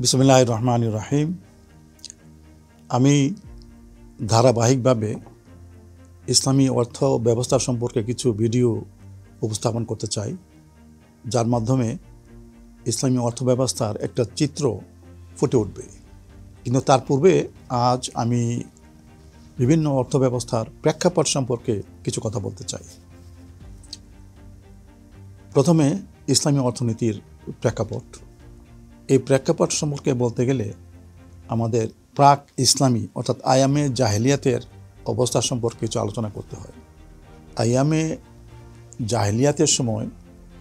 বিসমিল্লাহির রহমানির রহিম। আমি ধারাবাহিকভাবে ইসলামী অর্থ ব্যবস্থা সম্পর্কে কিছু ভিডিও উপস্থাপন করতে চাই, যার মাধ্যমে ইসলামী অর্থ ব্যবস্থার একটা চিত্র ফুটে উঠবে। কিন্তু তার পূর্বে আজ আমি বিভিন্ন অর্থ ব্যবস্থার প্রেক্ষাপট সম্পর্কে কিছু কথা বলতে চাই। প্রথমে ইসলামী অর্থনীতির প্রেক্ষাপট। এই প্রেক্ষাপট সম্পর্কে বলতে গেলে আমাদের প্রাক ইসলামী অর্থাৎ আয়ামে জাহেলিয়াতের অবস্থা সম্পর্কে কিছু আলোচনা করতে হয়। আয়ামে জাহেলিয়াতের সময়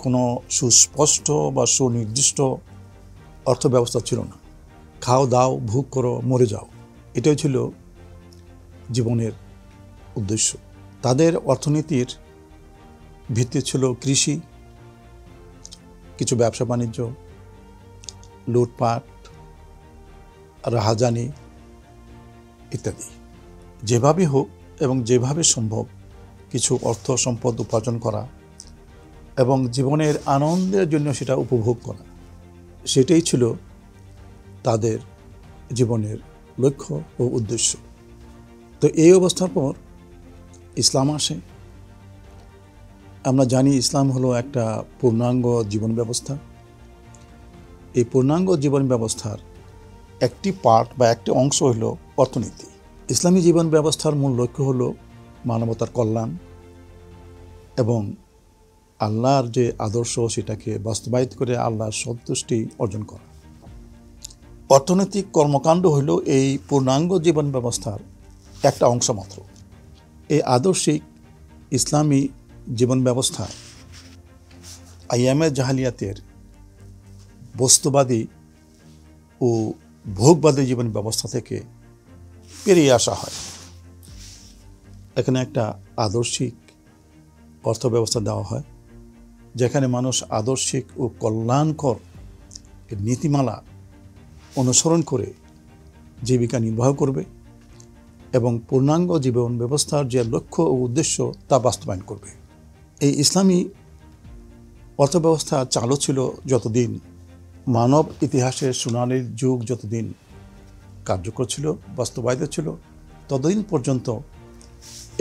কোনো সুস্পষ্ট বা সুনির্দিষ্ট অর্থ ব্যবস্থা ছিল না। খাও দাও, ভোগ করো, মরে যাও, এটাই ছিল জীবনের উদ্দেশ্য। তাদের অর্থনীতির ভিত্তি ছিল কৃষি, কিছু ব্যবসা বাণিজ্য, লুটপাট, রাহাজানি ইত্যাদি। যেভাবে হোক এবং যেভাবে সম্ভব কিছু অর্থ সম্পদ উপার্জন করা এবং জীবনের আনন্দের জন্য সেটা উপভোগ করা, সেটাই ছিল তাদের জীবনের লক্ষ্য ও উদ্দেশ্য। তো এই অবস্থার পর ইসলাম আসে। আমরা জানি ইসলাম হলো একটা পূর্ণাঙ্গ জীবন ব্যবস্থা। এই পূর্ণাঙ্গ জীবন ব্যবস্থার একটি পার্ট বা একটি অংশ হলো অর্থনীতি। ইসলামী জীবন ব্যবস্থার মূল লক্ষ্য হলো মানবতার কল্যাণ এবং আল্লাহর যে আদর্শ সেটাকে বাস্তবায়িত করে আল্লাহর সন্তুষ্টি অর্জন করা। অর্থনৈতিক কর্মকাণ্ড হইল এই পূর্ণাঙ্গ জীবন ব্যবস্থার একটা অংশ মাত্র। এই আদর্শিক ইসলামী জীবন ব্যবস্থা আইয়ামে জাহেলিয়াতের বস্তুবাদী ও ভোগবাদী জীবন ব্যবস্থা থেকে পেরিয়ে আসা হয়। এখানে একটা আদর্শিক অর্থ ব্যবস্থা দেওয়া হয়, যেখানে মানুষ আদর্শিক ও কল্যাণকর নীতিমালা অনুসরণ করে জীবিকা নির্বাহ করবে এবং পূর্ণাঙ্গ জীবন ব্যবস্থার যে লক্ষ্য ও উদ্দেশ্য তা বাস্তবায়ন করবে। এই ইসলামী অর্থব্যবস্থা চালু ছিল যতদিন, মানব ইতিহাসের সোনালীর যুগ যতদিন কার্যকর ছিল, বাস্তবায়িত ছিল, ততদিন পর্যন্ত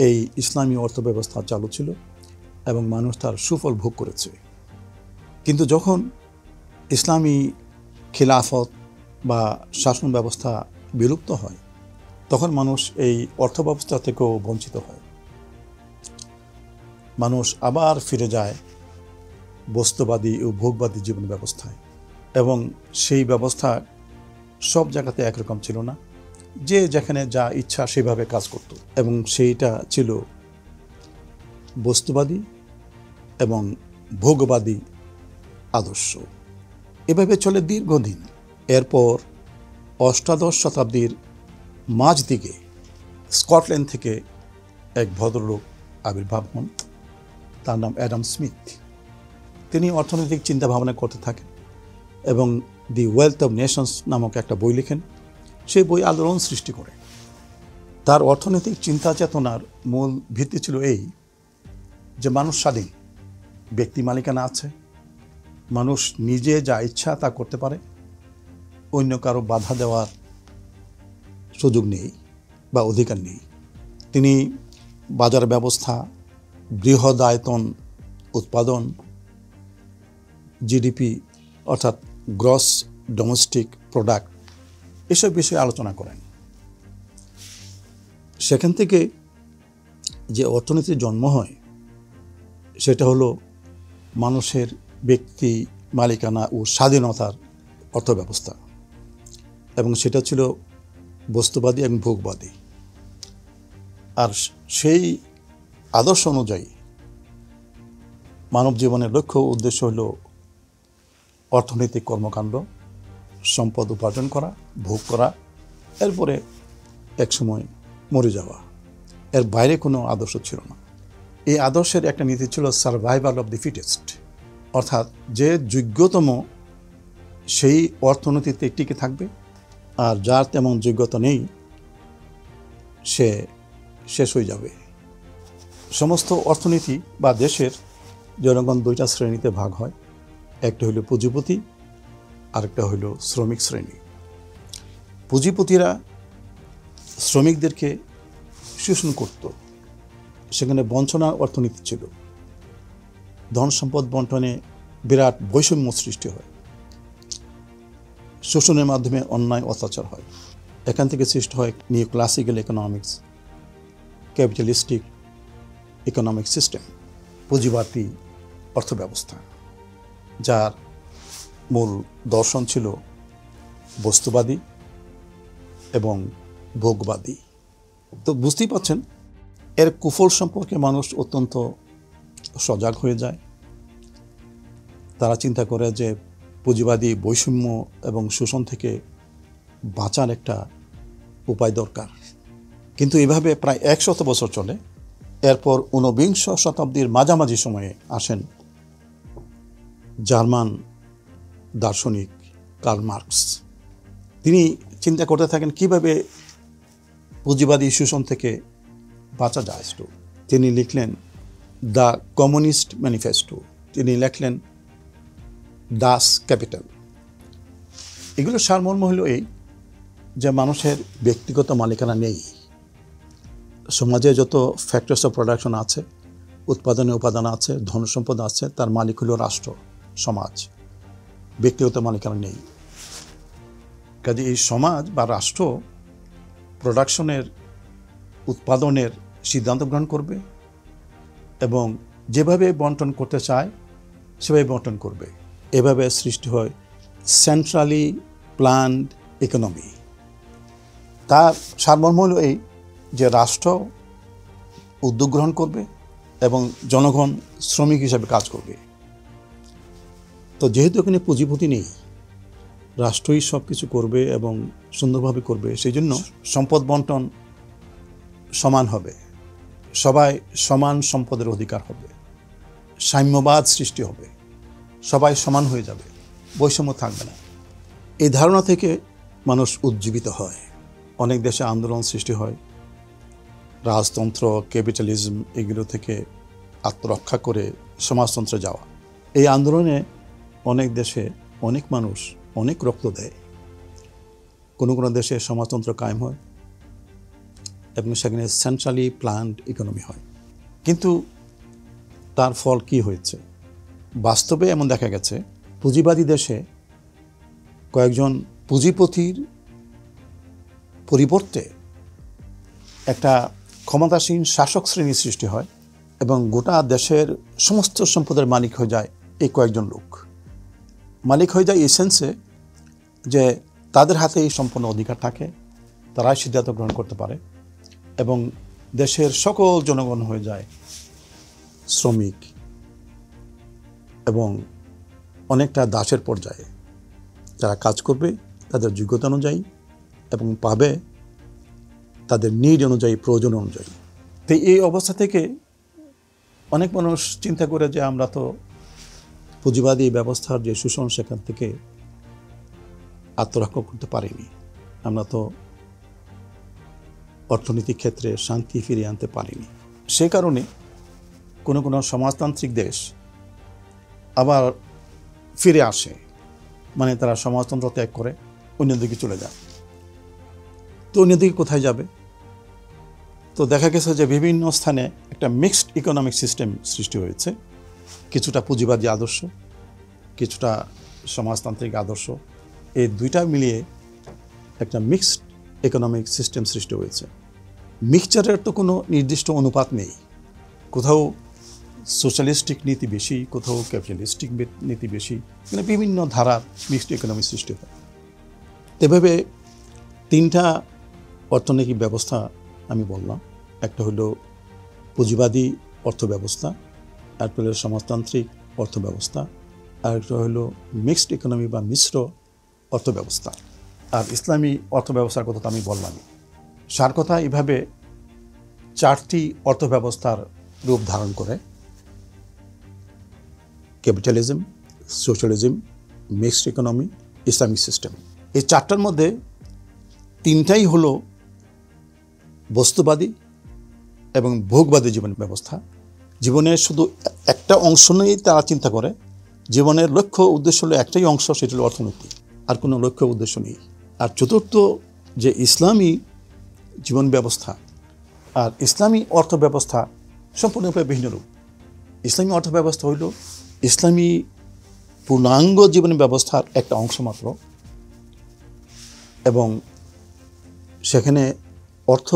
এই ইসলামী অর্থব্যবস্থা চালু ছিল এবং মানুষ তার সুফল ভোগ করেছে। কিন্তু যখন ইসলামী খিলাফত বা শাসন ব্যবস্থা বিলুপ্ত হয়, তখন মানুষ এই অর্থব্যবস্থা থেকেও বঞ্চিত হয়। মানুষ আবার ফিরে যায় বস্তুবাদী ও ভোগবাদী জীবন ব্যবস্থায়, এবং সেই ব্যবস্থা সব জায়গাতে একরকম ছিল না। যে যেখানে যা ইচ্ছা সেভাবে কাজ করত, এবং সেইটা ছিল বস্তুবাদী এবং ভোগবাদী আদর্শ। এভাবে চলে দীর্ঘদিন। এরপর অষ্টাদশ শতাব্দীর মাঝ দিকে স্কটল্যান্ড থেকে এক ভদ্রলোক আবির্ভাব হন। তার নাম অ্যাডাম স্মিথ। তিনি অর্থনৈতিক চিন্তা ভাবনা করতে থাকেন এবং দি ওয়েলথ অফ নেশনস নামক একটা বই লেখেন। সেই বই আলোড়ন সৃষ্টি করে। তার অর্থনৈতিক চিন্তা চেতনার মূল ভিত্তি ছিল এই যে মানুষ স্বাধীন, ব্যক্তি মালিকানা আছে, মানুষ নিজে যা ইচ্ছা তা করতে পারে, অন্য কারো বাধা দেওয়ার সুযোগ নেই বা অধিকার নেই। তিনি বাজার ব্যবস্থা, বৃহদায়তন উৎপাদন, জিডিপি অর্থাৎ গ্রস ডোমেস্টিক প্রোডাক্ট, এসব বিষয়ে আলোচনা করেন। সেখান থেকে যে অর্থনীতির জন্ম হয় সেটা হলো মানুষের ব্যক্তি মালিকানা ও স্বাধীনতার অর্থব্যবস্থা, এবং সেটা ছিল বস্তুবাদী এবং ভোগবাদী। আর সেই আদর্শ অনুযায়ী মানব জীবনের লক্ষ্য উদ্দেশ্য হল অর্থনৈতিক কর্মকাণ্ড, সম্পদ উপার্জন করা, ভোগ করা, এরপরে একসময় মরে যাওয়া। এর বাইরে কোনো আদর্শ ছিল না। এই আদর্শের একটা নীতি ছিল সার্ভাইভাল অফ দি ফিটেস্ট, অর্থাৎ যে যোগ্যতম সেই অর্থনীতিতে টিকে থাকবে, আর যার তেমন যোগ্যতা নেই সে শেষ হয়ে যাবে। সমস্ত অর্থনীতি বা দেশের জনগণ দুইটা শ্রেণীতে ভাগ হয়। একটা হইল পুঁজিপতি, আরেকটা হইল শ্রমিক শ্রেণী। পুঁজিপতিরা শ্রমিকদেরকে শোষণ করত, সেখানে বঞ্চনার অর্থনীতি ছিল, ধন সম্পদ বন্টনে বিরাট বৈষম্য সৃষ্টি হয়, শোষণের মাধ্যমে অন্যায় অত্যাচার হয়। এখান থেকে সৃষ্টি হয় new classical economics, capitalistic economic system, পুঁজিবাদী অর্থব্যবস্থা, যার মূল দর্শন ছিল বস্তুবাদী এবং ভোগবাদী। তো বুঝতেই পারছেন এর কুফল সম্পর্কে মানুষ অত্যন্ত সজাগ হয়ে যায়। তারা চিন্তা করে যে পুঁজিবাদী বৈষম্য এবং শোষণ থেকে বাঁচার একটা উপায় দরকার। কিন্তু এভাবে প্রায় 100 বছর চলে। এরপর 19বিংশ শতাব্দীর মাঝামাঝি সময়ে আসেন জার্মান দার্শনিক কার্ল মার্কস। তিনি চিন্তা করতে থাকেন কিভাবে পুঁজিবাদী শোষণ থেকে বাঁচা যায়। তিনি লিখলেন দ্য কমিউনিস্ট ম্যানিফেস্টো, তিনি লিখলেন ডাস ক্যাপিটাল। এগুলো সারমর্ম হলো এই যে মানুষের ব্যক্তিগত মালিকানা নেই। সমাজে যত ফ্যাক্টরস অফ প্রোডাকশন আছে, উৎপাদনের উপাদান আছে, ধনসম্পদ আছে, তার মালিক হলো রাষ্ট্র, সমাজ। ব্যক্তিগত মালিকানা নেই। কাজে এই সমাজ বা রাষ্ট্র প্রোডাকশনের, উৎপাদনের সিদ্ধান্ত গ্রহণ করবে এবং যেভাবে বন্টন করতে চায় সেভাবে বন্টন করবে। এভাবে সৃষ্টি হয় সেন্ট্রালি প্ল্যান্ড ইকোনমি। তার সারমর্ম হলো এই যে রাষ্ট্র উদ্যোগ গ্রহণ করবে এবং জনগণ শ্রমিক হিসাবে কাজ করবে। তো যেহেতু এখানে পুঁজিপতি নেই, রাষ্ট্রই সব কিছু করবে এবং সুন্দরভাবে করবে, সেই জন্য সম্পদ বন্টন সমান হবে, সবাই সমান সম্পদের অধিকার হবে, সাম্যবাদ সৃষ্টি হবে, সবাই সমান হয়ে যাবে, বৈষম্য থাকবে না। এই ধারণা থেকে মানুষ উজ্জীবিত হয়। অনেক দেশে আন্দোলন সৃষ্টি হয়, রাজতন্ত্র, ক্যাপিটালিজম এগুলো থেকে আত্মরক্ষা করে সমাজতন্ত্রে যাওয়া। এই আন্দোলনে অনেক দেশে অনেক মানুষ অনেক রক্ত দেয়। কোনো কোনো দেশে সমাজতন্ত্র কায়েম হয় এবং সেখানে সেন্ট্রালি প্ল্যান্ড ইকোনমি হয়। কিন্তু তার ফল কি হয়েছে? বাস্তবে এমন দেখা গেছে, পুঁজিবাদী দেশে কয়েকজন পুঁজিপতির পরিবর্তে একটা ক্ষমতাসীন শাসক শ্রেণীর সৃষ্টি হয় এবং গোটা দেশের সমস্ত সম্পদের মালিক হয়ে যায় এই কয়েকজন লোক। মালিক হয়ে যায় এই সেন্সে যে তাদের হাতে এই সম্পূর্ণ অধিকার থাকে, তারাই সিদ্ধান্ত গ্রহণ করতে পারে এবং দেশের সকল জনগণ হয়ে যায় শ্রমিক এবং অনেকটা দাসের পর্যায়ে। যারা কাজ করবে তাদের যোগ্যতা অনুযায়ী এবং পাবে তাদের নিড অনুযায়ী, প্রয়োজন অনুযায়ী। তো এই অবস্থা থেকে অনেক মানুষ চিন্তা করে যে আমরা তো পুঁজিবাদী ব্যবস্থার যে শোষণ, সেখান থেকে আত্মরক্ষা করতে পারিনি, আমরা তো অর্থনৈতিক ক্ষেত্রে শান্তি ফিরিয়ে আনতে পারিনি। সে কারণে কোনো কোনো সমাজতান্ত্রিক দেশ আবার ফিরে আসে, মানে তারা সমাজতন্ত্র ত্যাগ করে অন্যদিকে চলে যায়। তো অন্যদিকে কোথায় যাবে? তো দেখা গেছে যে বিভিন্ন স্থানে একটা মিক্সড ইকোনমিক সিস্টেম সৃষ্টি হয়েছে। কিছুটা পুঁজিবাদী আদর্শ, কিছুটা সমাজতান্ত্রিক আদর্শ, এই দুইটা মিলিয়ে একটা মিক্সড ইকোনমিক সিস্টেম সৃষ্টি হয়েছে। মিক্সচারের তো কোনো নির্দিষ্ট অনুপাত নেই। কোথাও সোশ্যালিস্টিক নীতি বেশি, কোথাও ক্যাপিটালিস্টিক নীতি বেশি, মানে বিভিন্ন ধারার মিক্সড ইকোনমি সৃষ্টি হয়। এভাবে তিনটা অর্থনৈতিক ব্যবস্থা আমি বললাম। একটা হলো পুঁজিবাদী অর্থব্যবস্থা, একটা হলো সমাজতান্ত্রিক অর্থব্যবস্থা, আর একটা হলো মিক্সড ইকোনমি বা মিশ্র অর্থব্যবস্থা। আর ইসলামী অর্থব্যবস্থার কথা তো আমি বললামই। সার কথা এভাবে চারটি অর্থব্যবস্থার রূপ ধারণ করে: capitalism, socialism, mixed economy, Islamic system. এই চারটার মধ্যে তিনটাই হলো বস্তুবাদী এবং ভোগবাদী জীবন ব্যবস্থা। জীবনের শুধু একটা অংশ নিয়েই তারা চিন্তা করে। জীবনের লক্ষ্য উদ্দেশ্য হলো একটাই অংশ, সেটা হলো অর্থনীতি, আর কোনো লক্ষ্য উদ্দেশ্য নেই। আর চতুর্থ যে ইসলামী জীবন ব্যবস্থা আর ইসলামী অর্থ ব্যবস্থা সম্পূর্ণরূপে ভিন্ন রূপ। ইসলামী অর্থ ব্যবস্থা হইল ইসলামী পূর্ণাঙ্গ জীবন ব্যবস্থার একটা অংশ মাত্র, এবং সেখানে অর্থ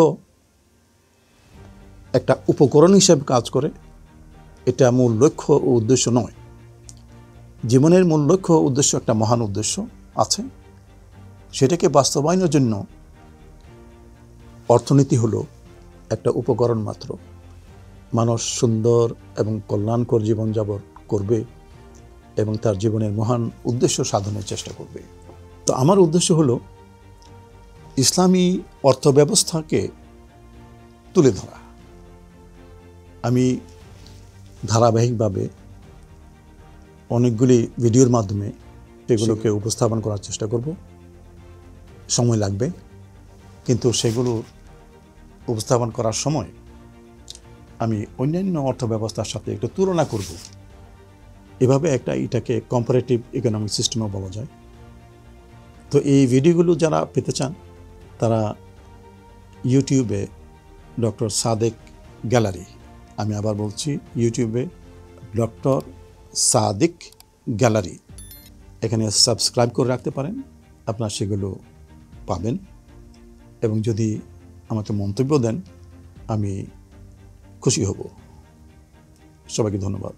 একটা উপকরণ হিসেবে কাজ করে। এটা মূল লক্ষ্য ও উদ্দেশ্য নয়। জীবনের মূল লক্ষ্য উদ্দেশ্য একটা মহান উদ্দেশ্য আছে, সেটাকে বাস্তবায়নের জন্য অর্থনীতি হলো একটা উপকরণ মাত্র। মানুষ সুন্দর এবং কল্যাণকর জীবনযাপন করবে এবং তার জীবনের মহান উদ্দেশ্য সাধনের চেষ্টা করবে। তো আমার উদ্দেশ্য হলো ইসলামী অর্থব্যবস্থাকে তুলে ধরা। আমি ধারাবাহিকভাবে অনেকগুলি ভিডিওর মাধ্যমে সেগুলোকে উপস্থাপন করার চেষ্টা করব। সময় লাগবে, কিন্তু সেগুলো উপস্থাপন করার সময় আমি অন্যান্য অর্থব্যবস্থার সাথে একটু তুলনা করব। এভাবে এটাকে কম্পারেটিভ ইকোনমিক সিস্টেমও বলা যায়। তো এই ভিডিওগুলো যারা পেতে চান তারা ইউটিউবে ডক্টর সাদেক গ্যালারি, আমি আবার বলছি ইউটিউবে ডক্টর সাদেক গ্যালারি, এখানে সাবস্ক্রাইব করে রাখতে পারেন, আপনারা সেগুলো পাবেন। এবং যদি আমাকে মন্তব্য দেন আমি খুশি হব। সবাইকে ধন্যবাদ।